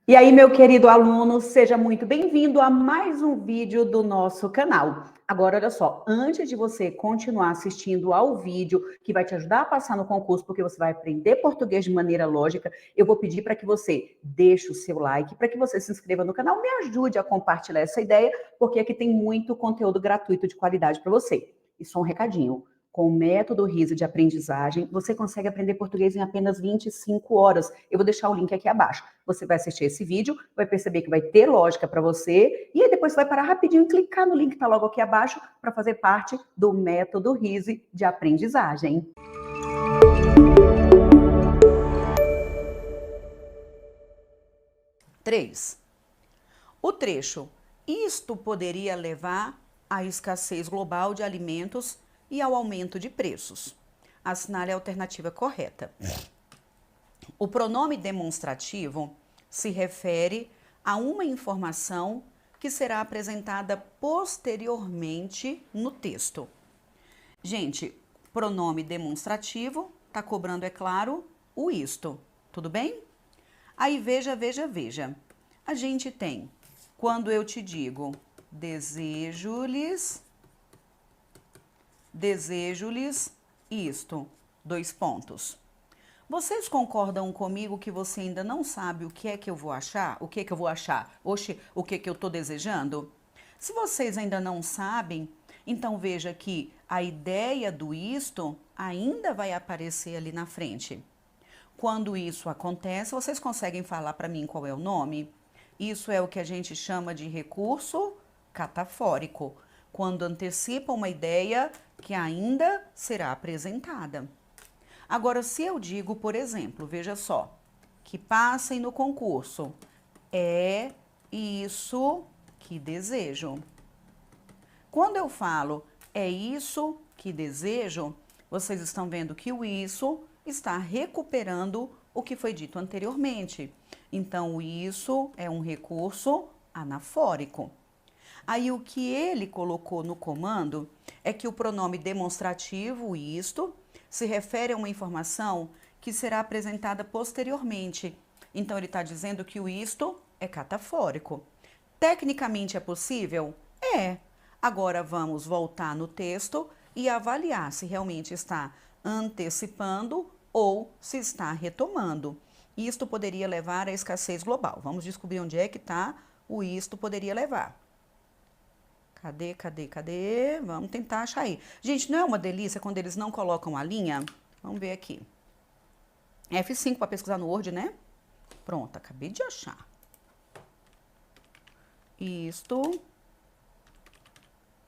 E aí, meu querido aluno, seja muito bem-vindo a mais um vídeo do nosso canal. Agora, olha só, antes de você continuar assistindo ao vídeo, que vai te ajudar a passar no concurso, porque você vai aprender português de maneira lógica, eu vou pedir para que você deixe o seu like, para que você se inscreva no canal, me ajude a compartilhar essa ideia, porque aqui tem muito conteúdo gratuito de qualidade para você. E só um recadinho. Com o método RISE de aprendizagem, você consegue aprender português em apenas 25 horas. Eu vou deixar o link aqui abaixo. Você vai assistir esse vídeo, vai perceber que vai ter lógica para você, e aí depois você vai parar rapidinho e clicar no link que está logo aqui abaixo para fazer parte do método RISE de aprendizagem. Três. O trecho "Isto poderia levar à escassez global de alimentos e ao aumento de preços". Assinale a alternativa correta. O pronome demonstrativo se refere a uma informação que será apresentada posteriormente no texto. Gente, pronome demonstrativo está cobrando, é claro, o isto. Tudo bem? Aí veja. A gente tem, quando eu te digo desejo-lhes isto, 2 pontos. Vocês concordam comigo que você ainda não sabe o que é que eu vou achar? O que é que eu vou achar? Oxe, o que é que eu estou desejando? Se vocês ainda não sabem, então veja que a ideia do isto ainda vai aparecer ali na frente. Quando isso acontece, vocês conseguem falar para mim qual é o nome? Isso é o que a gente chama de recurso catafórico, quando antecipa uma ideia que ainda será apresentada. Agora, se eu digo, por exemplo, veja só, que passem no concurso, é isso que desejo. Quando eu falo é isso que desejo, vocês estão vendo que o isso está recuperando o que foi dito anteriormente. Então, o isso é um recurso anafórico. Aí, o que ele colocou no comando é que o pronome demonstrativo, isto, se refere a uma informação que será apresentada posteriormente. Então, ele está dizendo que o isto é catafórico. Tecnicamente é possível? É. Agora vamos voltar no texto e avaliar se realmente está antecipando ou se está retomando. Isto poderia levar à escassez global. Vamos descobrir onde é que está o isto poderia levar. Cadê? Vamos tentar achar aí. Gente, não é uma delícia quando eles não colocam a linha? Vamos ver aqui. F5 para pesquisar no Word, né? Pronto, acabei de achar. Isto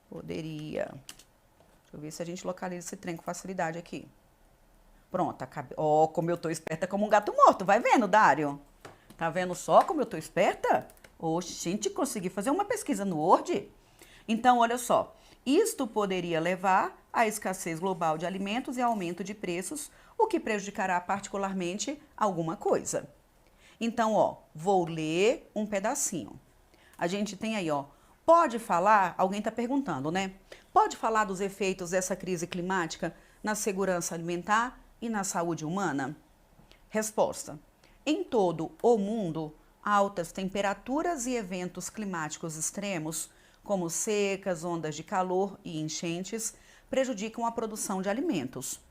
poderia... Deixa eu ver se a gente localiza esse trem com facilidade aqui. Pronto, acabei... Ó, como eu tô esperta como um gato morto. Vai vendo, Dário? Tá vendo só como eu tô esperta? Oxe, gente, consegui fazer uma pesquisa no Word. Então, olha só, isto poderia levar à escassez global de alimentos e aumento de preços, o que prejudicará particularmente alguma coisa. Então, ó, vou ler um pedacinho. A gente tem aí, ó, pode falar, alguém está perguntando, né? Pode falar dos efeitos dessa crise climática na segurança alimentar e na saúde humana? Resposta: em todo o mundo, altas temperaturas e eventos climáticos extremos, como secas, ondas de calor e enchentes, prejudicam a produção de alimentos.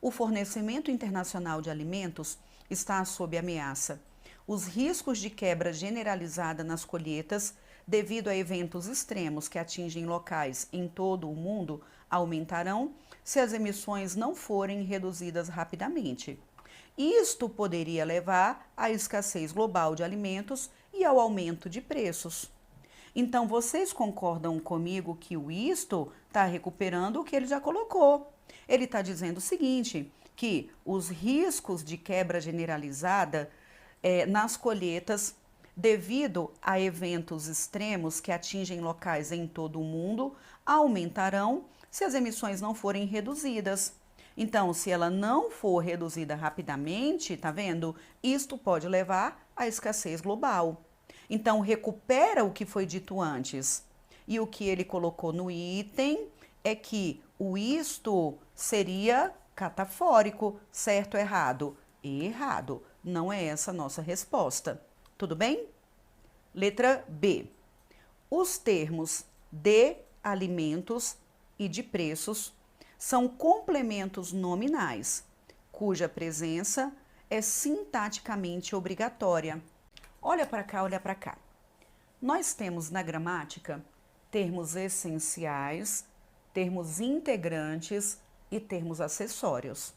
O fornecimento internacional de alimentos está sob ameaça. Os riscos de quebra generalizada nas colheitas, devido a eventos extremos que atingem locais em todo o mundo, aumentarão se as emissões não forem reduzidas rapidamente. Isto poderia levar à escassez global de alimentos e ao aumento de preços. Então, vocês concordam comigo que o isto está recuperando o que ele já colocou? Ele está dizendo o seguinte, que os riscos de quebra generalizada nas colheitas, devido a eventos extremos que atingem locais em todo o mundo, aumentarão se as emissões não forem reduzidas. Então, se ela não for reduzida rapidamente, tá vendo? Isto pode levar à escassez global. Então, recupera o que foi dito antes. E o que ele colocou no item é que o isto seria catafórico, certo ou errado? Errado. Não é essa a nossa resposta. Tudo bem? Letra B. Os termos de alimentos e de preços são complementos nominais, cuja presença é sintaticamente obrigatória. Olha para cá, olha para cá. Nós temos na gramática termos essenciais, termos integrantes e termos acessórios.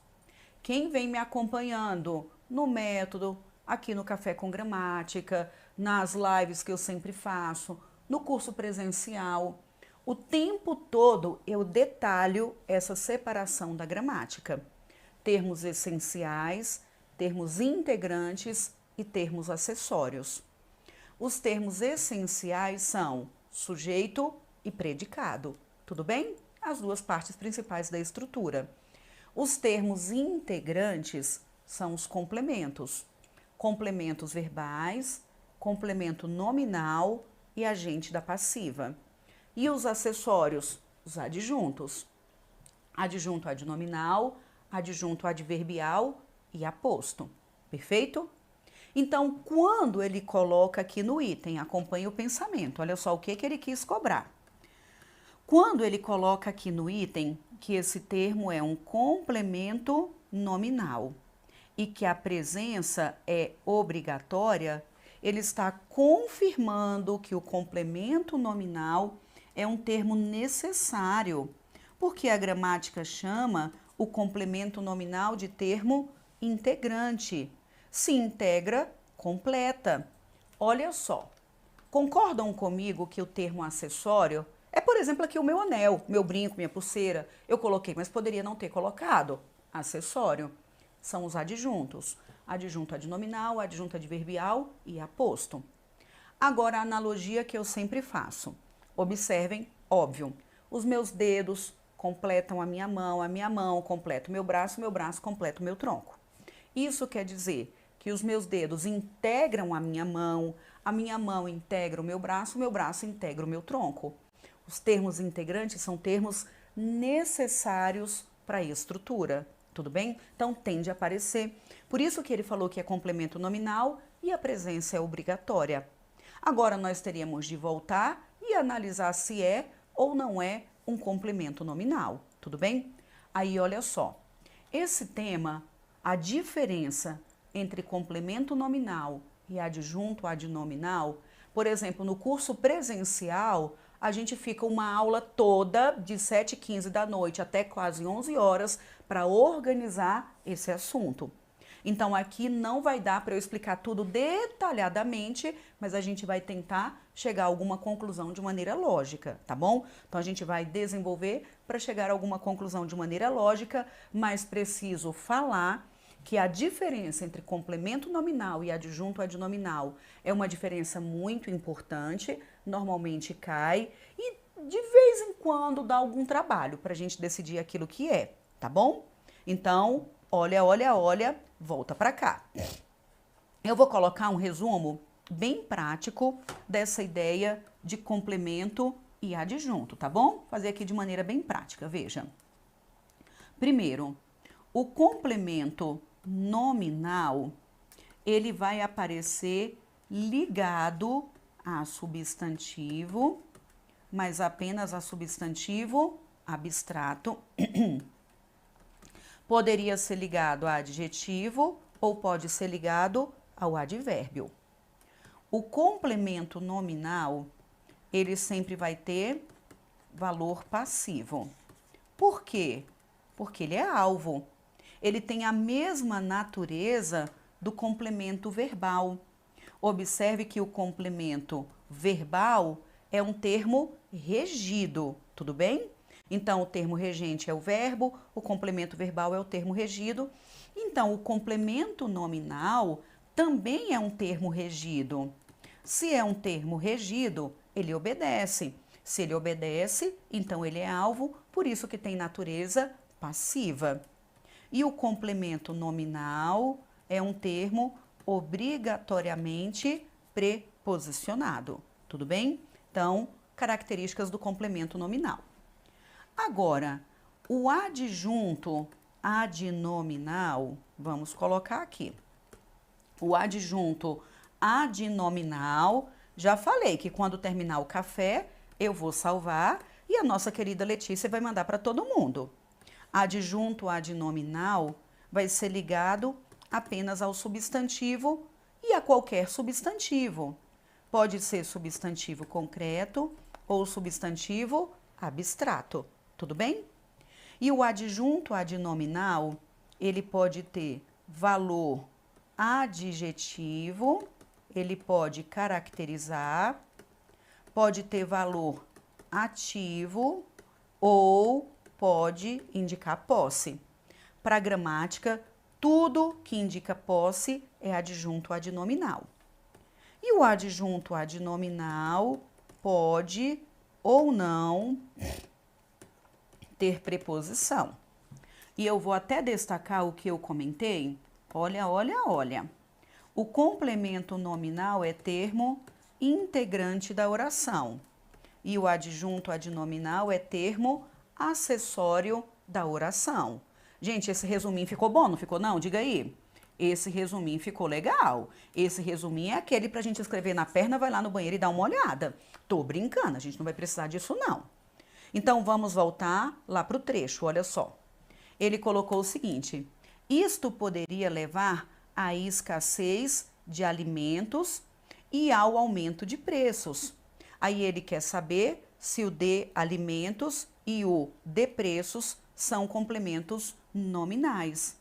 Quem vem me acompanhando no método, aqui no Café com Gramática, nas lives que eu sempre faço, no curso presencial, o tempo todo eu detalho essa separação da gramática. Termos essenciais, termos integrantes e termos acessórios. Os termos essenciais são sujeito e predicado, tudo bem? As duas partes principais da estrutura. Os termos integrantes são os complementos. Complementos verbais, complemento nominal e agente da passiva. E os acessórios? Os adjuntos. Adjunto adnominal, adjunto adverbial e aposto. Perfeito? Então, quando ele coloca aqui no item, acompanhe o pensamento, olha só o que ele quis cobrar. Quando ele coloca aqui no item que esse termo é um complemento nominal e que a presença é obrigatória, ele está confirmando que o complemento nominal é um termo necessário, porque a gramática chama o complemento nominal de termo integrante. Se integra, completa. Olha só, concordam comigo que o termo acessório é, por exemplo, aqui o meu anel, meu brinco, minha pulseira. Eu coloquei, mas poderia não ter colocado. Acessório são os adjuntos. Adjunto adnominal, adjunto adverbial e aposto. Agora, a analogia que eu sempre faço. Observem, óbvio, os meus dedos completam a minha mão completa o meu braço completa o meu tronco. Isso quer dizer que os meus dedos integram a minha mão integra o meu braço integra o meu tronco. Os termos integrantes são termos necessários para a estrutura, tudo bem? Então, tende a aparecer. Por isso que ele falou que é complemento nominal e a presença é obrigatória. Agora, nós teríamos de voltar e analisar se é ou não é um complemento nominal, tudo bem? Aí, olha só, esse tema, a diferença entre complemento nominal e adjunto adnominal, por exemplo, no curso presencial, a gente fica uma aula toda de 7h15 da noite até quase 11 horas para organizar esse assunto. Então, aqui não vai dar para eu explicar tudo detalhadamente, mas a gente vai tentar chegar a alguma conclusão de maneira lógica, tá bom? Então, a gente vai desenvolver para chegar a alguma conclusão de maneira lógica, mas preciso falar que a diferença entre complemento nominal e adjunto adnominal é uma diferença muito importante, normalmente cai e de vez em quando dá algum trabalho para a gente decidir aquilo que é, tá bom? Então, olha, volta para cá. Eu vou colocar um resumo bem prático dessa ideia de complemento e adjunto, tá bom? Fazer aqui de maneira bem prática, veja. Primeiro, o complemento nominal, ele vai aparecer ligado a substantivo, mas apenas a substantivo abstrato. Poderia ser ligado a adjetivo ou pode ser ligado ao advérbio. O complemento nominal, ele sempre vai ter valor passivo. Por quê? Porque ele é alvo. Ele tem a mesma natureza do complemento verbal. Observe que o complemento verbal é um termo regido, tudo bem? Então, o termo regente é o verbo, o complemento verbal é o termo regido. Então, o complemento nominal também é um termo regido. Se é um termo regido, ele obedece. Se ele obedece, então ele é alvo, por isso que tem natureza passiva. E o complemento nominal é um termo obrigatoriamente preposicionado, tudo bem? Então, características do complemento nominal. Agora, o adjunto adnominal, vamos colocar aqui. O adjunto adnominal Já falei que quando terminar o café, eu vou salvar e a nossa querida Letícia vai mandar para todo mundo. Adjunto adnominal vai ser ligado apenas ao substantivo e a qualquer substantivo. Pode ser substantivo concreto ou substantivo abstrato, tudo bem? E o adjunto adnominal, ele pode ter valor adjetivo, ele pode caracterizar, pode ter valor ativo ou pode indicar posse. Para gramática, tudo que indica posse é adjunto adnominal. E o adjunto adnominal pode ou não ter preposição. E eu vou até destacar o que eu comentei. Olha, olha, olha. O complemento nominal é termo integrante da oração. E o adjunto adnominal é termo acessório da oração. Gente, esse resuminho ficou bom, não ficou não? Diga aí. Esse resuminho ficou legal. Esse resuminho é aquele pra gente escrever na perna, vai lá no banheiro e dar uma olhada. Tô brincando, a gente não vai precisar disso não. Então, vamos voltar lá pro trecho, olha só. Ele colocou o seguinte: isto poderia levar à escassez de alimentos e ao aumento de preços. Aí ele quer saber se o de alimentos e o de preços são complementos nominais.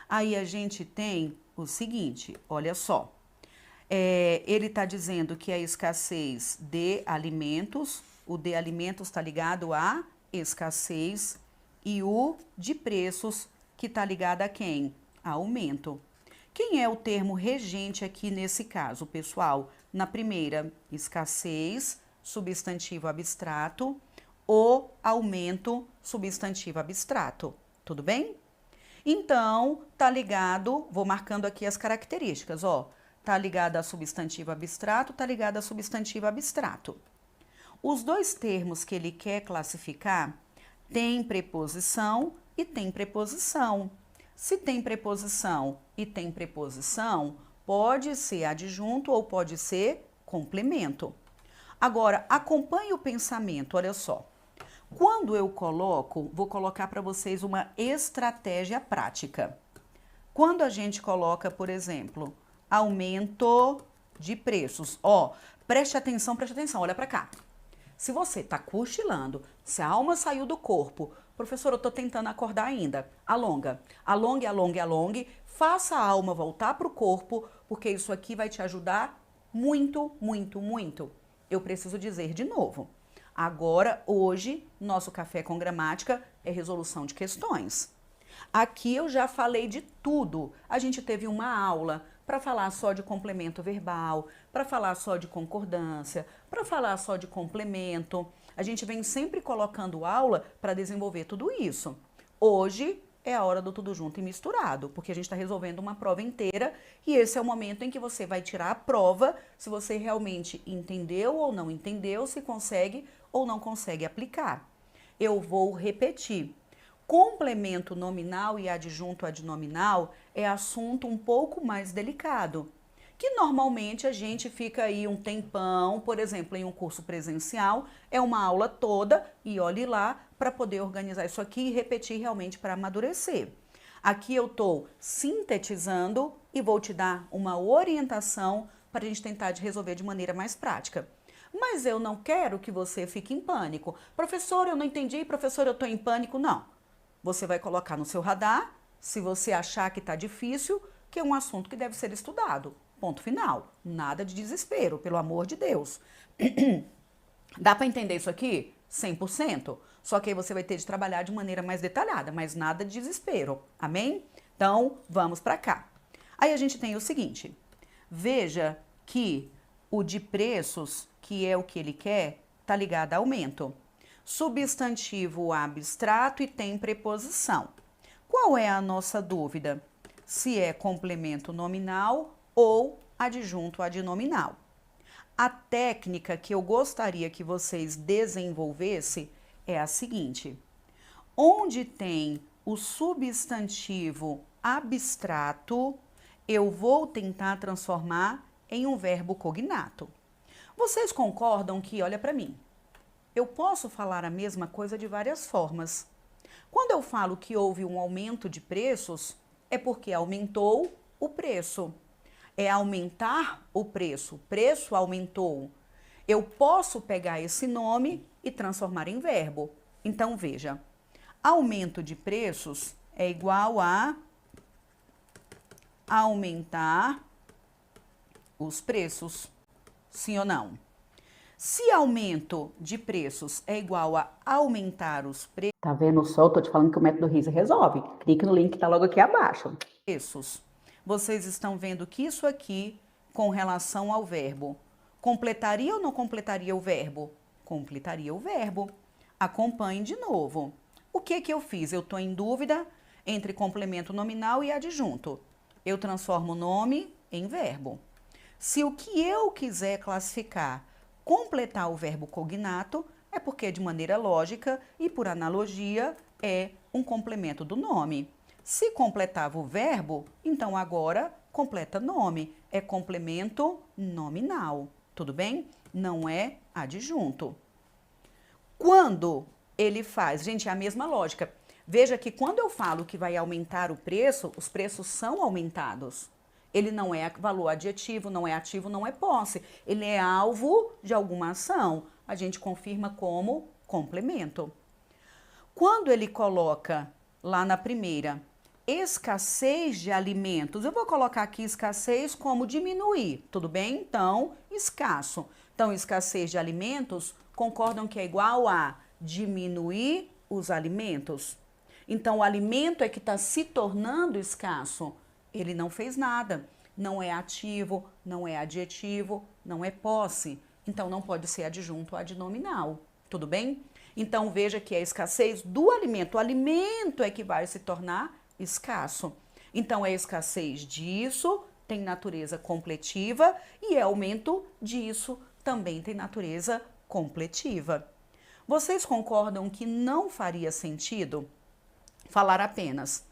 Aí a gente tem o seguinte, olha só. Ele está dizendo que a escassez de alimentos, o de alimentos está ligado à escassez e o de preços, que está ligado a quem? A aumento. Quem é o termo regente aqui nesse caso, pessoal? Na primeira, escassez, substantivo abstrato, o aumento, substantivo abstrato. Tudo bem? Então, tá ligado, vou marcando aqui as características, ó. Tá ligado a substantivo abstrato, tá ligado a substantivo abstrato. Os dois termos que ele quer classificar têm preposição e tem preposição. Se tem preposição e tem preposição, pode ser adjunto ou pode ser complemento. Agora, acompanhe o pensamento, olha só. Quando eu coloco, vou colocar para vocês uma estratégia prática. Quando a gente coloca, por exemplo, aumento de preços, ó, preste atenção, olha para cá. Se você está cochilando, se a alma saiu do corpo, professor, eu estou tentando acordar ainda, alonga, alongue, alongue, alongue, faça a alma voltar para o corpo, porque isso aqui vai te ajudar muito, muito, muito. Eu preciso dizer de novo. Agora, hoje, nosso café com gramática é resolução de questões. Aqui eu já falei de tudo. A gente teve uma aula para falar só de complemento verbal, para falar só de concordância, para falar só de complemento. A gente vem sempre colocando aula para desenvolver tudo isso. Hoje é a hora do tudo junto e misturado, porque a gente está resolvendo uma prova inteira e esse é o momento em que você vai tirar a prova se você realmente entendeu ou não entendeu, se consegue ou não consegue aplicar. Eu vou repetir. Complemento nominal e adjunto adnominal é assunto um pouco mais delicado, que normalmente a gente fica aí um tempão, por exemplo, em um curso presencial, é uma aula toda e olhe lá para poder organizar isso aqui e repetir realmente para amadurecer. Aqui eu estou sintetizando e vou te dar uma orientação para a gente tentar resolver de maneira mais prática. Mas eu não quero que você fique em pânico. Professor, eu não entendi, professor, eu estou em pânico. Não. Você vai colocar no seu radar, se você achar que está difícil, que é um assunto que deve ser estudado. Ponto final. Nada de desespero, pelo amor de Deus. Dá para entender isso aqui? 100%? Só que aí você vai ter de trabalhar de maneira mais detalhada, mas nada de desespero. Amém? Então, vamos para cá. Aí a gente tem o seguinte. Veja que o de preços, que é o que ele quer, está ligado a aumento. Substantivo abstrato e tem preposição. Qual é a nossa dúvida? Se é complemento nominal ou adjunto adnominal. A técnica que eu gostaria que vocês desenvolvessem é a seguinte: onde tem o substantivo abstrato, eu vou tentar transformar em um verbo cognato. Vocês concordam que, olha para mim, eu posso falar a mesma coisa de várias formas. Quando eu falo que houve um aumento de preços, é porque aumentou o preço. É aumentar o preço aumentou. Eu posso pegar esse nome e transformar em verbo. Então, veja, aumento de preços é igual a aumentar os preços. Sim ou não? Se aumento de preços é igual a aumentar os preços... Tá vendo só? Eu tô te falando que o método RISA resolve. Clique no link que tá logo aqui abaixo. Preços. Vocês estão vendo que isso aqui, com relação ao verbo, completaria ou não completaria o verbo? Completaria o verbo. Acompanhe de novo. O que eu fiz? Eu estou em dúvida entre complemento nominal e adjunto. Eu transformo o nome em verbo. Se o que eu quiser classificar, completar o verbo cognato, é porque de maneira lógica e por analogia é um complemento do nome. Se completava o verbo, então agora completa nome, é complemento nominal, tudo bem? Não é adjunto. Quando ele faz, gente, é a mesma lógica. Veja que quando eu falo que vai aumentar o preço, os preços são aumentados. Ele não é valor adjetivo, não é ativo, não é posse. Ele é alvo de alguma ação. A gente confirma como complemento. Quando ele coloca lá na primeira, escassez de alimentos, eu vou colocar aqui escassez como diminuir, tudo bem? Então, escasso. Então, escassez de alimentos, concordam que é igual a diminuir os alimentos? Então, o alimento é que está se tornando escasso. Ele não fez nada. Não é ativo, não é adjetivo, não é posse. Então, não pode ser adjunto adnominal. Tudo bem? Então, veja que é a escassez do alimento. O alimento é que vai se tornar escasso. Então, é escassez disso, tem natureza completiva, e é aumento disso, também tem natureza completiva. Vocês concordam que não faria sentido falar apenas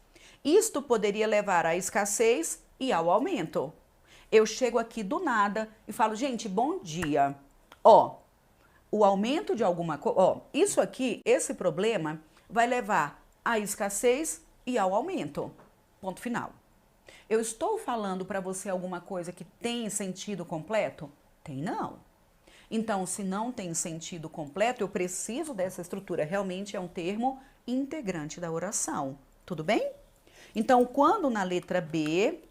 isto poderia levar à escassez e ao aumento? Eu chego aqui do nada e falo, gente, bom dia. Ó, o aumento de alguma coisa, ó, isso aqui, esse problema vai levar à escassez e ao aumento. Ponto final. Eu estou falando para você alguma coisa que tem sentido completo? Tem não. Então, se não tem sentido completo, eu preciso dessa estrutura. Realmente é um termo integrante da oração. Tudo bem? Então, quando na letra B,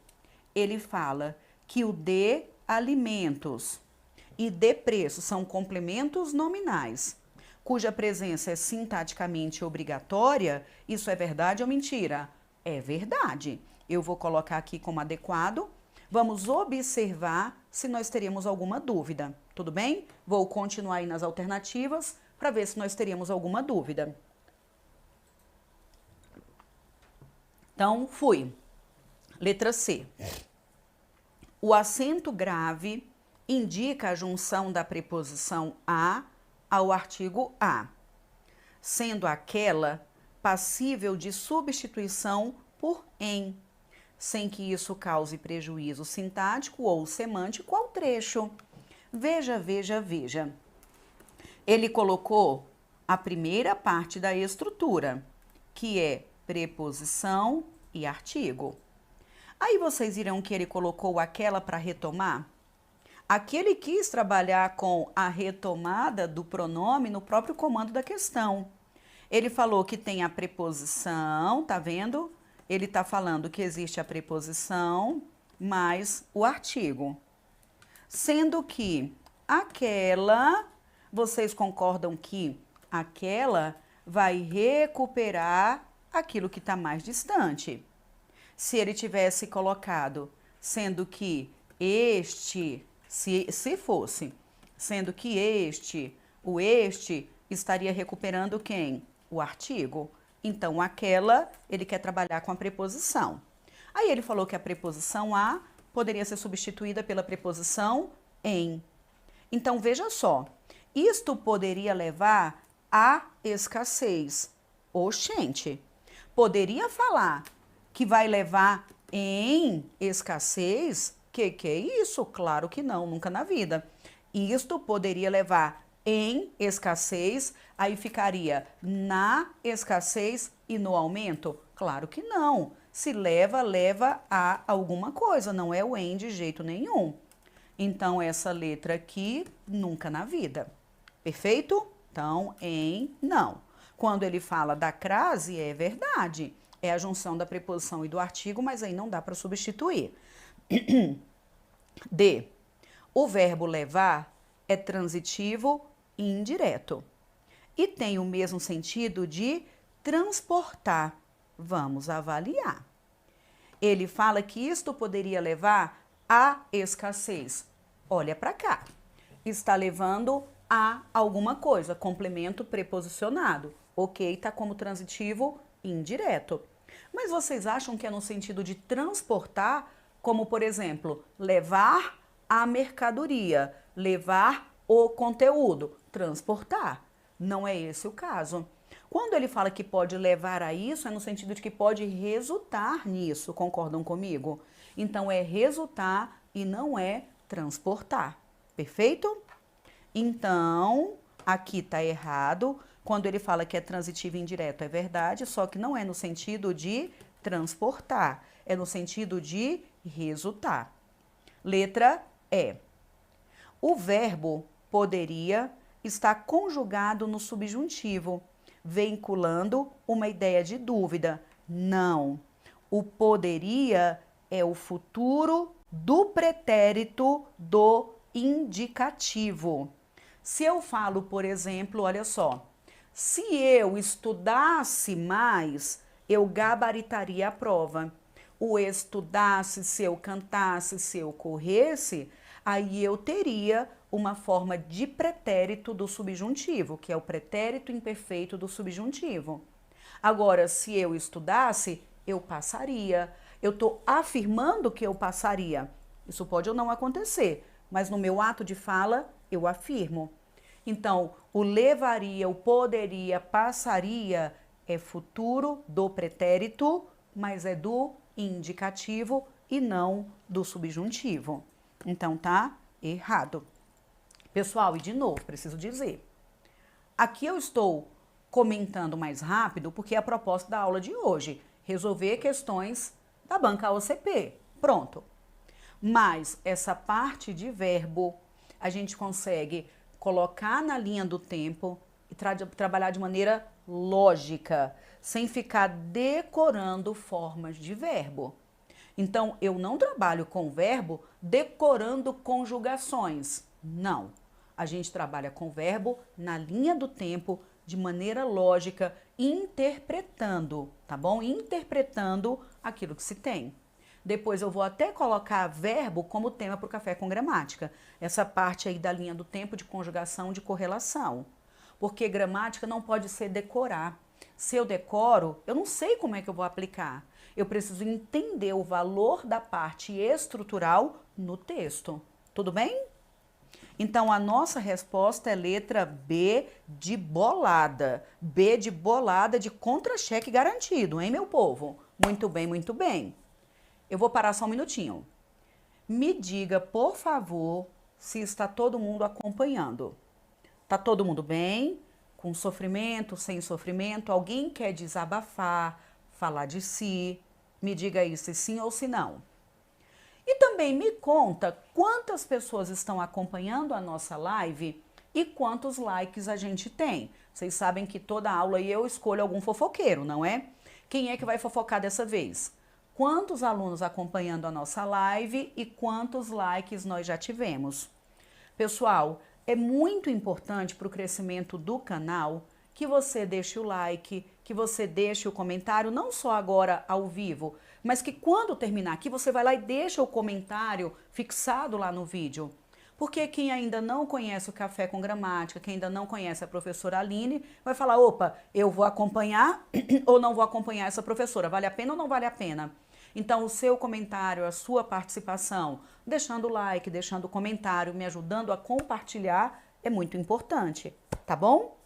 ele fala que o de alimentos e de preço são complementos nominais, cuja presença é sintaticamente obrigatória, isso é verdade ou mentira? É verdade. Eu vou colocar aqui como adequado. Vamos observar se nós teríamos alguma dúvida, tudo bem? Vou continuar aí nas alternativas para ver se nós teríamos alguma dúvida. Então, fui. Letra C. O acento grave indica a junção da preposição a ao artigo a, sendo aquela passível de substituição por em, sem que isso cause prejuízo sintático ou semântico ao trecho. Veja, veja, veja. Ele colocou a primeira parte da estrutura, que é preposição e artigo. Aí vocês irão que ele colocou aquela para retomar? Aqui ele quis trabalhar com a retomada do pronome no próprio comando da questão. Ele falou que tem a preposição, tá vendo? Ele está falando que existe a preposição mais o artigo. Sendo que aquela, vocês concordam que aquela vai recuperar aquilo que está mais distante. Se ele tivesse colocado, sendo que este, se fosse, sendo que este, o este estaria recuperando quem? O artigo. Então, aquela, ele quer trabalhar com a preposição. Aí ele falou que a preposição a poderia ser substituída pela preposição em. Então, veja só, isto poderia levar à escassez. Oxente, poderia falar que vai levar em escassez? Que é isso? Claro que não, nunca na vida. Isto poderia levar em escassez, aí ficaria na escassez e no aumento? Claro que não. Se leva, leva a alguma coisa, não é o em de jeito nenhum. Então, essa letra aqui, nunca na vida. Perfeito? Então, em não. Quando ele fala da crase, é verdade. É a junção da preposição e do artigo, mas aí não dá para substituir. D. O verbo levar é transitivo e indireto. E tem o mesmo sentido de transportar. Vamos avaliar. Ele fala que isto poderia levar à escassez. Olha para cá. Está levando a alguma coisa, complemento preposicionado. Ok, está como transitivo indireto. Mas vocês acham que é no sentido de transportar, como por exemplo, levar a mercadoria, levar o conteúdo, transportar? Não é esse o caso. Quando ele fala que pode levar a isso, é no sentido de que pode resultar nisso, concordam comigo? Então é resultar e não é transportar. Perfeito? Então, aqui está errado. Quando ele fala que é transitivo e indireto, é verdade, só que não é no sentido de transportar, é no sentido de resultar. Letra E. O verbo poderia está conjugado no subjuntivo, vinculando uma ideia de dúvida. Não. O poderia é o futuro do pretérito do indicativo. Se eu falo, por exemplo, olha só, se eu estudasse mais, eu gabaritaria a prova. O estudasse, se eu cantasse, se eu corresse, aí eu teria uma forma de pretérito do subjuntivo, que é o pretérito imperfeito do subjuntivo. Agora, se eu estudasse, eu passaria. Eu estou afirmando que eu passaria. Isso pode ou não acontecer, mas no meu ato de fala, eu afirmo. Então, o levaria, o poderia, passaria é futuro do pretérito, mas é do indicativo e não do subjuntivo. Então, tá errado. Pessoal, e de novo, preciso dizer, aqui eu estou comentando mais rápido porque é a proposta da aula de hoje, resolver questões da banca OCP. Pronto. Mas essa parte de verbo a gente consegue colocar na linha do tempo e trabalhar de maneira lógica, sem ficar decorando formas de verbo. Então, eu não trabalho com verbo decorando conjugações. Não. A gente trabalha com verbo na linha do tempo, de maneira lógica, interpretando, tá bom? Interpretando aquilo que se tem. Depois eu vou até colocar verbo como tema para o Café com Gramática. Essa parte aí da linha do tempo de conjugação, de correlação. Porque gramática não pode ser decorar. Se eu decoro, eu não sei como é que eu vou aplicar. Eu preciso entender o valor da parte estrutural no texto. Tudo bem? Então, a nossa resposta é letra B de bolada. B de bolada de contra-cheque garantido, hein, meu povo? Muito bem, muito bem. Eu vou parar só um minutinho. Me diga, por favor, se está todo mundo acompanhando. Tá todo mundo bem? Com sofrimento, sem sofrimento? Alguém quer desabafar, falar de si? Me diga aí se sim ou se não. E também me conta quantas pessoas estão acompanhando a nossa live e quantos likes a gente tem. Vocês sabem que toda aula eu escolho algum fofoqueiro, não é? Quem é que vai fofocar dessa vez? Quantos alunos acompanhando a nossa live e quantos likes nós já tivemos? Pessoal, é muito importante para o crescimento do canal que você deixe o like, que você deixe o comentário, não só agora ao vivo, mas que quando terminar aqui você vai lá e deixa o comentário fixado lá no vídeo. Porque quem ainda não conhece o Café com Gramática, quem ainda não conhece a professora Aline, vai falar, opa, eu vou acompanhar ou não vou acompanhar essa professora, vale a pena ou não vale a pena? Então, o seu comentário, a sua participação, deixando o like, deixando o comentário, me ajudando a compartilhar, é muito importante, tá bom?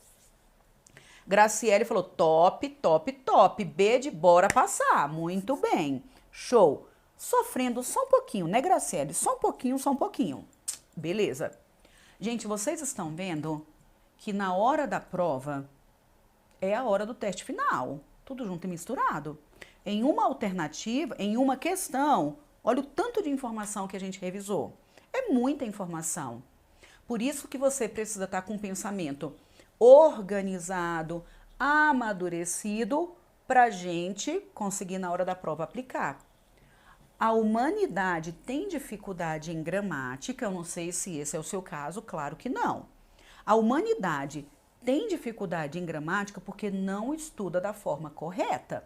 Graciele falou, top, top, top, B de bora passar, muito bem, show. Sofrendo só um pouquinho, né, Graciele? Só um pouquinho, só um pouquinho. Beleza. Gente, vocês estão vendo que na hora da prova é a hora do teste final, tudo junto e misturado. Em uma alternativa, em uma questão, olha o tanto de informação que a gente revisou. É muita informação. Por isso que você precisa estar com um pensamento organizado, amadurecido, para a gente conseguir na hora da prova aplicar. A humanidade tem dificuldade em gramática, eu não sei se esse é o seu caso, claro que não. A humanidade tem dificuldade em gramática porque não estuda da forma correta.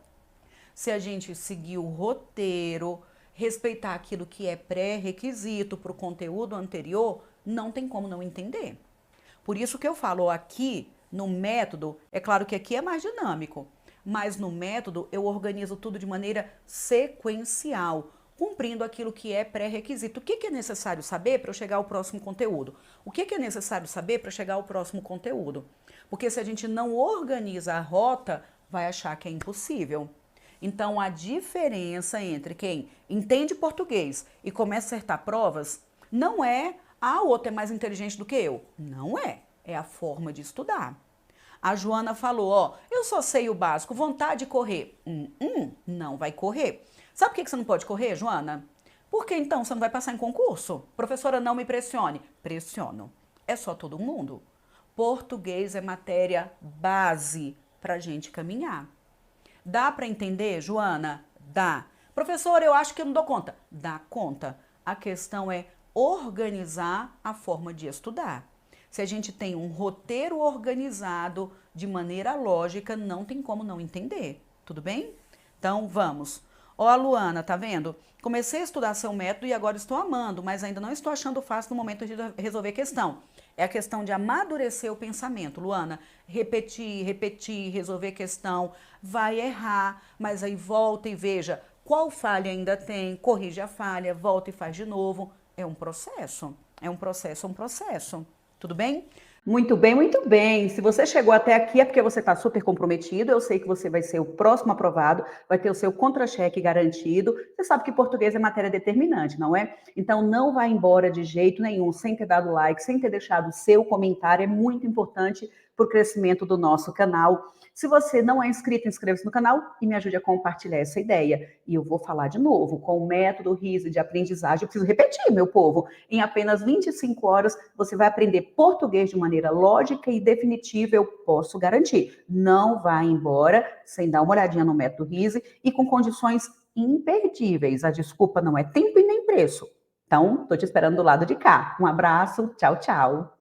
Se a gente seguir o roteiro, respeitar aquilo que é pré-requisito para o conteúdo anterior, não tem como não entender. Por isso que eu falo aqui no método, é claro que aqui é mais dinâmico, mas no método eu organizo tudo de maneira sequencial, cumprindo aquilo que é pré-requisito. O que é necessário saber para eu chegar ao próximo conteúdo? O que é necessário saber para chegar ao próximo conteúdo? Porque se a gente não organiza a rota, vai achar que é impossível. Então, a diferença entre quem entende português e começa a acertar provas não é, o outro é mais inteligente do que eu. Não é. É a forma de estudar. A Joana falou, ó, eu só sei o básico, vontade de correr. Não vai correr. Sabe por que você não pode correr, Joana? Porque então você não vai passar em concurso? Professora, não me pressione. Pressiono. É só todo mundo. Português é matéria base para a gente caminhar. Dá para entender, Joana? Dá. Professora, eu acho que eu não dou conta. Dá conta. A questão é organizar a forma de estudar. Se a gente tem um roteiro organizado de maneira lógica, não tem como não entender. Tudo bem? Então, vamos. Ó, a Luana, tá vendo? Comecei a estudar seu método e agora estou amando, mas ainda não estou achando fácil no momento de resolver a questão. É a questão de amadurecer o pensamento, Luana. Repetir, resolver questão. Vai errar, mas aí volta e veja qual falha ainda tem, corrige a falha, volta e faz de novo. É um processo. É um processo, é um processo. Tudo bem? Muito bem, muito bem. Se você chegou até aqui é porque você está super comprometido. Eu sei que você vai ser o próximo aprovado, vai ter o seu contra-cheque garantido. Você sabe que português é matéria determinante, não é? Então não vá embora de jeito nenhum, sem ter dado like, sem ter deixado o seu comentário. É muito importante para o crescimento do nosso canal. Se você não é inscrito, inscreva-se no canal e me ajude a compartilhar essa ideia. E eu vou falar de novo, com o método RISE de aprendizagem, eu preciso repetir, meu povo. Em apenas 25 horas, você vai aprender português de maneira lógica e definitiva, eu posso garantir. Não vá embora sem dar uma olhadinha no método RISE e com condições imperdíveis. A desculpa não é tempo e nem preço. Então, estou te esperando do lado de cá. Um abraço, tchau, tchau.